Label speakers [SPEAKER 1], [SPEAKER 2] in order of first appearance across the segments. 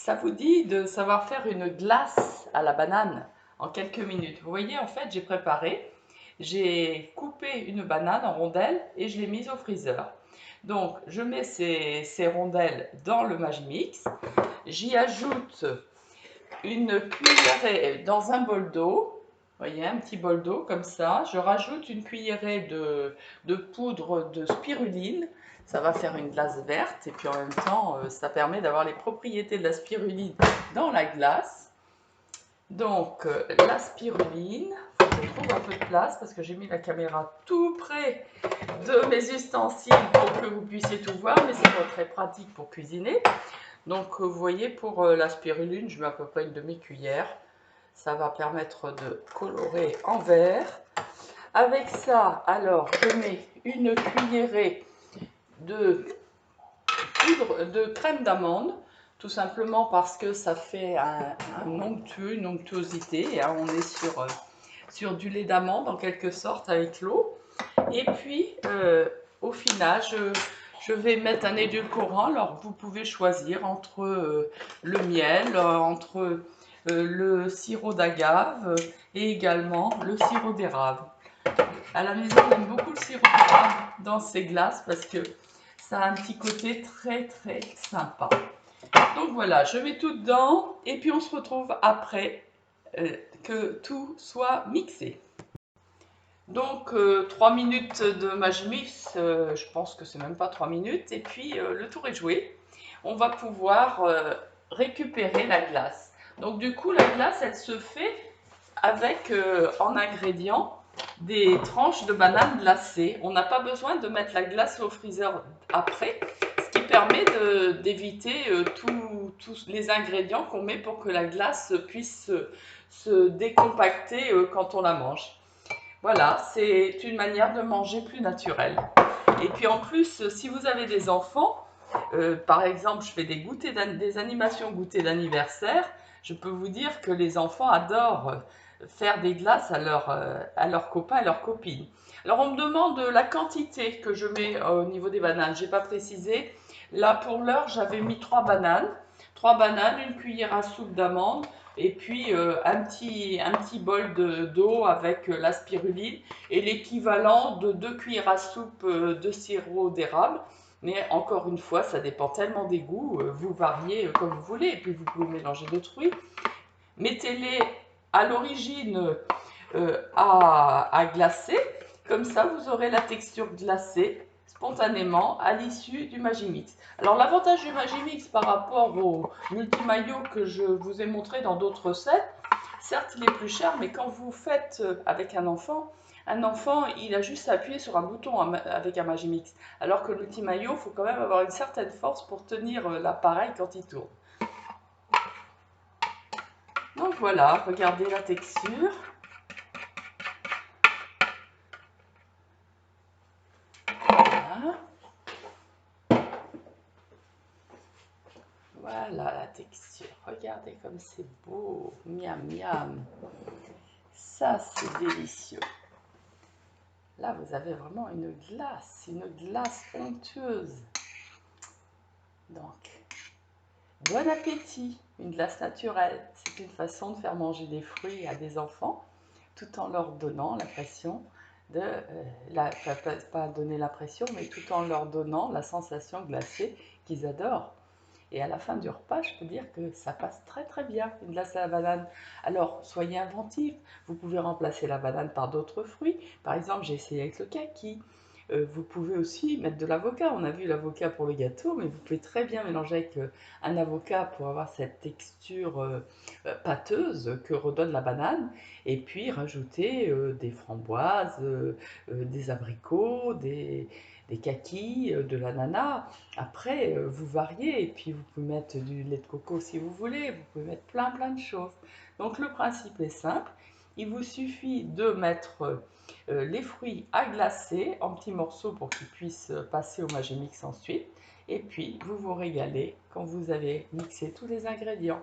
[SPEAKER 1] Ça vous dit de savoir faire une glace à la banane en quelques minutes. Vous voyez, en fait, j'ai coupé une banane en rondelles et je l'ai mise au freezer. Donc, je mets ces rondelles dans le Magimix. J'y ajoute une cuillerée dans un bol d'eau. Vous voyez, un petit bol d'eau comme ça. Je rajoute une cuillerée de poudre de spiruline. Ça va faire une glace verte et puis en même temps, ça permet d'avoir les propriétés de la spiruline dans la glace. Donc, la spiruline, je trouve un peu de place parce que j'ai mis la caméra tout près de mes ustensiles pour que vous puissiez tout voir, mais c'est pas très pratique pour cuisiner. Donc, vous voyez, pour la spiruline, je mets à peu près une demi-cuillère. Ça va permettre de colorer en vert. Avec ça, alors, je mets une cuillerée de poudre de crème d'amande, tout simplement parce que ça fait une onctuosité. Hein, on est sur du lait d'amande en quelque sorte avec l'eau. Et puis, au final, je vais mettre un édulcorant. Alors, vous pouvez choisir entre le miel, entre le sirop d'agave et également le sirop d'érable. À la maison, on aime beaucoup le sirop d'érable dans ces glaces parce que ça a un petit côté très très sympa. Donc voilà, je mets tout dedans et puis on se retrouve après que tout soit mixé. Donc 3 minutes de Magimix, je pense que c'est même pas 3 minutes, et puis le tour est joué. On va pouvoir récupérer la glace. Donc du coup, la glace, elle se fait avec en ingrédients des tranches de banane glacées. On n'a pas besoin de mettre la glace au freezer après, ce qui permet d'éviter tous les ingrédients qu'on met pour que la glace puisse se décompacter quand on la mange. Voilà, c'est une manière de manger plus naturelle. Et puis en plus, si vous avez des enfants, par exemple, je fais des animations goûter d'anniversaire, je peux vous dire que les enfants adorent faire des glaces à leurs copains et leurs copines. Alors on me demande la quantité que je mets au niveau des bananes, je n'ai pas précisé. Là pour l'heure, j'avais mis 3 bananes. 3 bananes, une cuillère à soupe d'amandes, et puis un petit bol d'eau avec la spiruline et l'équivalent de 2 cuillères à soupe de sirop d'érable. Mais encore une fois, ça dépend tellement des goûts, vous variez comme vous voulez, et puis vous pouvez mélanger d'autres fruits. Mettez-les à l'origine à glacer, comme ça vous aurez la texture glacée spontanément à l'issue du Magimix. Alors l'avantage du Magimix par rapport au multimaillot que je vous ai montré dans d'autres recettes, certes il est plus cher, mais quand vous faites avec un enfant, il a juste à appuyer sur un bouton avec un Magimix. Alors que le multimaillot, il faut quand même avoir une certaine force pour tenir l'appareil quand il tourne. Donc voilà, regardez la texture. Voilà. Voilà la texture. Regardez comme c'est beau. Miam, miam. Ça, c'est délicieux. Là, vous avez vraiment une glace onctueuse. Donc, bon appétit. Une glace naturelle. C'est une façon de faire manger des fruits à des enfants tout en leur donnant l'impression de, pas donner l'impression, mais tout en leur donnant la sensation glacée qu'ils adorent. Et à la fin du repas, je peux dire que ça passe très très bien, une glace à la banane. Alors, soyez inventifs, vous pouvez remplacer la banane par d'autres fruits. Par exemple, j'ai essayé avec le kaki. Vous pouvez aussi mettre de l'avocat. On a vu l'avocat pour le gâteau, mais vous pouvez très bien mélanger avec un avocat pour avoir cette texture pâteuse que redonne la banane. Et puis rajouter des framboises, des abricots, des kakis, de l'ananas. Après, vous variez et puis vous pouvez mettre du lait de coco si vous voulez. Vous pouvez mettre plein plein de choses. Donc le principe est simple. Il vous suffit de mettre les fruits à glacer en petits morceaux pour qu'ils puissent passer au Magimix ensuite. Et puis, vous vous régalez quand vous avez mixé tous les ingrédients.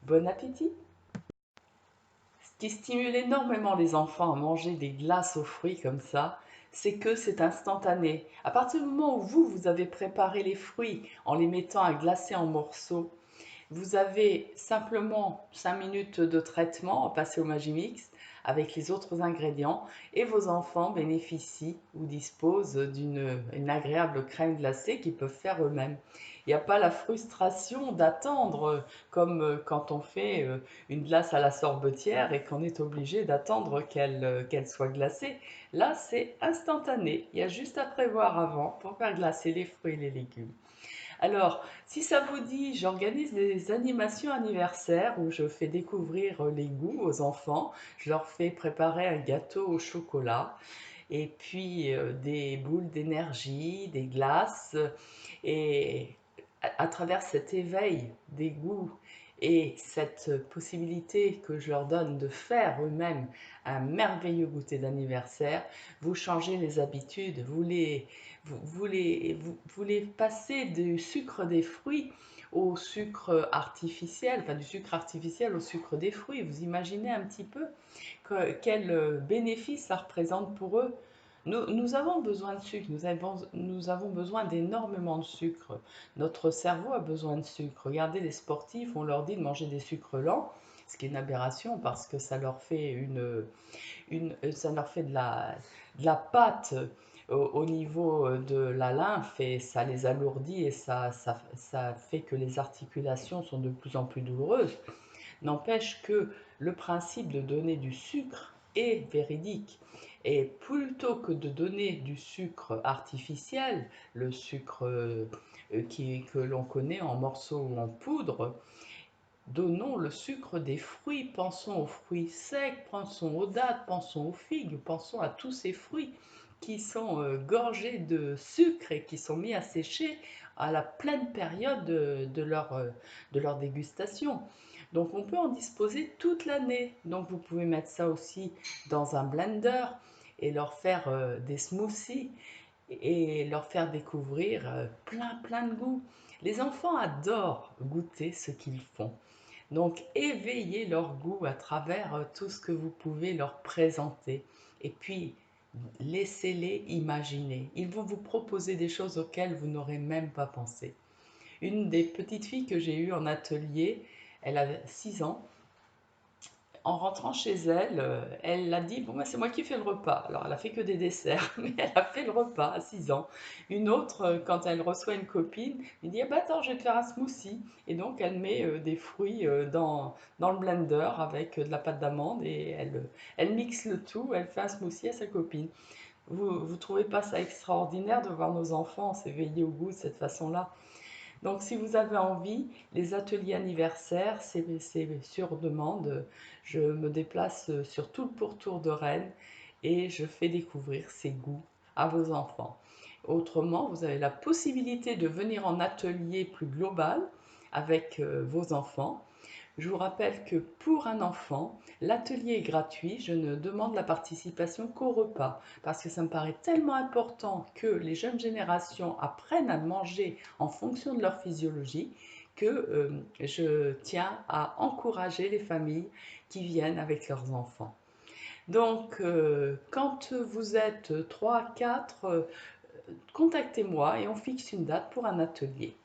[SPEAKER 1] Bon appétit! Ce qui stimule énormément les enfants à manger des glaces aux fruits comme ça, c'est que c'est instantané. À partir du moment où vous avez préparé les fruits en les mettant à glacer en morceaux, Vous avez simplement 5 minutes de traitement à passer au Magimix avec les autres ingrédients et vos enfants bénéficient ou disposent d'une agréable crème glacée qu'ils peuvent faire eux-mêmes. Il n'y a pas la frustration d'attendre comme quand on fait une glace à la sorbetière et qu'on est obligé d'attendre qu'elle soit glacée. Là, c'est instantané. Il y a juste à prévoir avant pour faire glacer les fruits et les légumes. Alors, si ça vous dit, j'organise des animations anniversaires où je fais découvrir les goûts aux enfants. Je leur fais préparer un gâteau au chocolat et puis des boules d'énergie, des glaces. Et à travers cet éveil des goûts et cette possibilité que je leur donne de faire eux-mêmes un merveilleux goûter d'anniversaire, vous changez les habitudes, vous les passez du sucre des fruits au sucre artificiel, enfin du sucre artificiel au sucre des fruits. Vous imaginez un petit peu quel bénéfice ça représente pour eux. Nous avons besoin de sucre, nous avons besoin d'énormément de sucre. Notre cerveau a besoin de sucre. Regardez les sportifs, on leur dit de manger des sucres lents, ce qui est une aberration parce que ça leur fait ça leur fait de la pâte au niveau de la lymphe et ça les alourdit et ça fait que les articulations sont de plus en plus douloureuses. N'empêche que le principe de donner du sucre est véridique. Et plutôt que de donner du sucre artificiel, le sucre que l'on connaît en morceaux ou en poudre, donnons le sucre des fruits. Pensons aux fruits secs, pensons aux dattes, pensons aux figues, pensons à tous ces fruits qui sont gorgés de sucre et qui sont mis à sécher à la pleine période de leur dégustation. Donc on peut en disposer toute l'année. Donc vous pouvez mettre ça aussi dans un blender et leur faire des smoothies et leur faire découvrir plein de goûts. Les enfants adorent goûter ce qu'ils font. Donc éveillez leur goût à travers tout ce que vous pouvez leur présenter. Et puis laissez-les imaginer. Ils vont vous proposer des choses auxquelles vous n'aurez même pas pensé. Une des petites filles que j'ai eues en atelier, elle avait 6 ans. En rentrant chez elle, elle a dit, bon, ben, c'est moi qui fais le repas. Alors, elle a fait que des desserts, mais elle a fait le repas à 6 ans. Une autre, quand elle reçoit une copine, elle dit, ah bah, attends, je vais te faire un smoothie. Et donc, elle met des fruits dans le blender avec de la pâte d'amande et elle mixe le tout, elle fait un smoothie à sa copine. Vous trouvez pas ça extraordinaire de voir nos enfants s'éveiller au goût de cette façon-là? Donc, si vous avez envie, les ateliers anniversaires, c'est sur demande. Je me déplace sur tout le pourtour de Rennes et je fais découvrir ces goûts à vos enfants. Autrement, vous avez la possibilité de venir en atelier plus global avec vos enfants. Je vous rappelle que pour un enfant, l'atelier est gratuit. Je ne demande la participation qu'au repas parce que ça me paraît tellement important que les jeunes générations apprennent à manger en fonction de leur physiologie que je tiens à encourager les familles qui viennent avec leurs enfants. Donc, quand vous êtes 3, 4, contactez-moi et on fixe une date pour un atelier.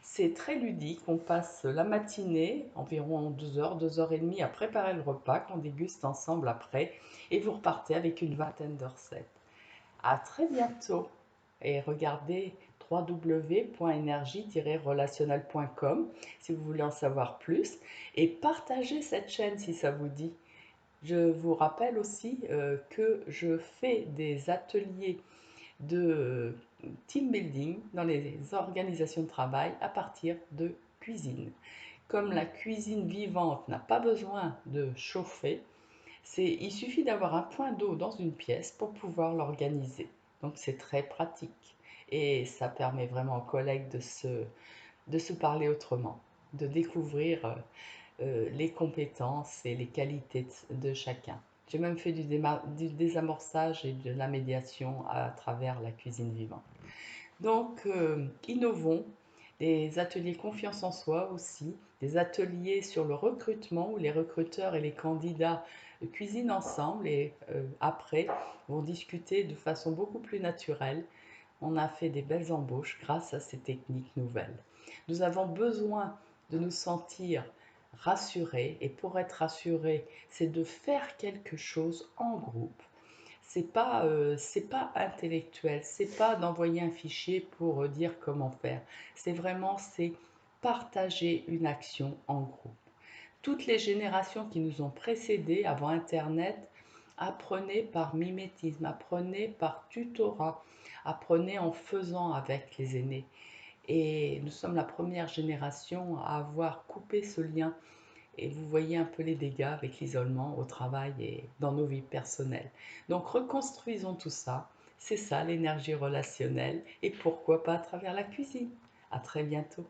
[SPEAKER 1] C'est très ludique, on passe la matinée, environ 2 heures, 2 heures et demie à préparer le repas qu'on déguste ensemble après et vous repartez avec une vingtaine de recettes. À très bientôt et regardez www.energie-relationnel.com si vous voulez en savoir plus et partagez cette chaîne si ça vous dit. Je vous rappelle aussi que je fais des ateliers de team building dans les organisations de travail à partir de cuisine. Comme la cuisine vivante n'a pas besoin de chauffer, il suffit d'avoir un point d'eau dans une pièce pour pouvoir l'organiser. Donc c'est très pratique et ça permet vraiment aux collègues de se parler autrement, de découvrir les compétences et les qualités de chacun. J'ai même fait du désamorçage et de la médiation à travers la cuisine vivante. Donc, innovons, des ateliers confiance en soi aussi, des ateliers sur le recrutement où les recruteurs et les candidats cuisinent ensemble et après vont discuter de façon beaucoup plus naturelle. On a fait des belles embauches grâce à ces techniques nouvelles. Nous avons besoin de nous sentir rassurés. Et pour être rassurés, c'est de faire quelque chose en groupe. C'est pas intellectuel, c'est pas d'envoyer un fichier pour dire comment faire. C'est partager une action en groupe. Toutes les générations qui nous ont précédés avant Internet apprenaient par mimétisme, apprenaient par tutorat, apprenaient en faisant avec les aînés. Et nous sommes la première génération à avoir coupé ce lien. Et vous voyez un peu les dégâts avec l'isolement au travail et dans nos vies personnelles. Donc reconstruisons tout ça. C'est ça l'énergie relationnelle et pourquoi pas à travers la cuisine. À très bientôt.